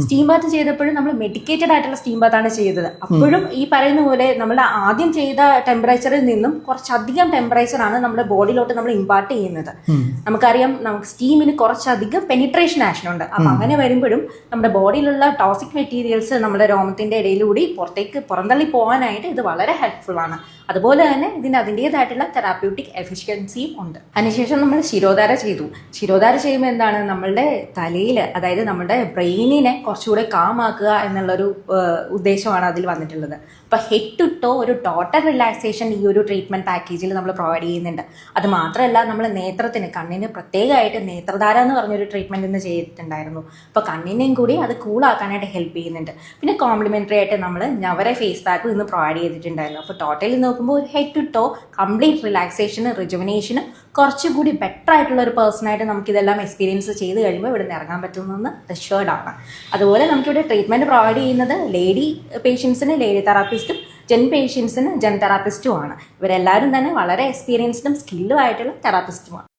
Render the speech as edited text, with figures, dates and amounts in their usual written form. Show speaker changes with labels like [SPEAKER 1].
[SPEAKER 1] Steam Baat ചെയ്തപ്പോഴും നമ്മൾ medicated ആയിട്ടുള്ള സ്റ്റീം ബാത്താണ് ചെയ്തത്. അപ്പോഴും ഈ പറയുന്ന പോലെ നമ്മൾ ആദ്യം ചെയ്ത ടെമ്പറേച്ചറിൽ നിന്നും കുറച്ചധികം ടെമ്പറേച്ചറാണ് നമ്മുടെ ബോഡിയിലോട്ട് നമ്മൾ ഇമ്പാർട്ട് ചെയ്യുന്നത്. നമുക്കറിയാം, നമുക്ക് സ്റ്റീമിന് കുറച്ചധികം പെനിട്രേഷൻ ആക്ഷൻ ഉണ്ട്. അപ്പൊ അങ്ങനെ വരുമ്പോഴും നമ്മുടെ ബോഡിയിലുള്ള ടോക്സിക് മെറ്റീരിയൽസ് നമ്മുടെ രോമത്തിന്റെ ഇടയിലൂടെ പുറന്തള്ളി പോകാനായിട്ട് ഇത് വളരെ ഹെൽപ്ഫുൾ ആണ്. അതുപോലെ തന്നെ ഇതിന് അതിൻ്റെതായിട്ടുള്ള തെറാപ്യൂട്ടിക് എഫിഷ്യൻസിയും ഉണ്ട്. അതിനുശേഷം നമ്മൾ ശിരോധാര ചെയ്തു. ശിരോധാര ചെയ്യുമ്പോൾ എന്താണ്, നമ്മളുടെ തലയിൽ, അതായത് നമ്മുടെ ബ്രെയിനിനെ കുറച്ചുകൂടെ കാമാക്കുക എന്നുള്ളൊരു ഉദ്ദേശമാണ് അതിൽ വന്നിട്ടുള്ളത്. അപ്പോൾ ഹെഡ് ടു ടോ ഒരു ടോട്ടൽ റിലാക്സേഷൻ ഈ ഒരു ട്രീറ്റ്മെന്റ് പാക്കേജിൽ നമ്മൾ പ്രൊവൈഡ് ചെയ്യുന്നുണ്ട്. അത് മാത്രമല്ല, നമ്മൾ നേത്രത്തിന്, കണ്ണിന് പ്രത്യേകമായിട്ട് നേത്രധാര എന്ന് പറഞ്ഞൊരു ട്രീറ്റ്മെന്റ് ഇന്ന് ചെയ്തിട്ടുണ്ടായിരുന്നു. അപ്പോൾ കണ്ണിനെയും കൂടി അത് കൂളാക്കാനായിട്ട് ഹെൽപ്പ് ചെയ്യുന്നുണ്ട്. പിന്നെ കോംപ്ലിമെന്ററി ആയിട്ട് നമ്മൾ ഞവര ഫേസ് പാക്കും ഇന്ന് പ്രൊവൈഡ് ചെയ്തിട്ടുണ്ടായിരുന്നു. അപ്പോൾ ടോട്ടലി നോക്കുമ്പോൾ ഒരു ഹെഡ് ടു ടോ കംപ്ലീറ്റ് റിലാക്സേഷനും റിജുവിനേഷനും കുറച്ചുകൂടി ബെറ്റർ ആയിട്ടുള്ള ഒരു പേഴ്സണായിട്ട് നമുക്കിതെല്ലാം എക്സ്പീരിയൻസ് ചെയ്ത് കഴിയുമ്പോൾ ഇവിടെ നിന്ന് ഇറങ്ങാൻ പറ്റുമെന്ന് അഷ്വേർഡ് ആണ്. അതുപോലെ നമുക്കിവിടെ ട്രീറ്റ്മെന്റ് പ്രൊവൈഡ് ചെയ്യുന്നത് ലേഡി പേഷ്യൻസിന് ലേഡി തെറാപ്പിസ്റ്റും ജെൻ പേഷ്യൻസിന് ജെൻ തെറാപ്പിസ്റ്റും ആണ്. ഇവരെല്ലാവരും തന്നെ വളരെ എക്സ്പീരിയൻസ്ഡും സ്കില്ലും ആയിട്ടുള്ള തെറാപ്പിസ്റ്റുമാണ്.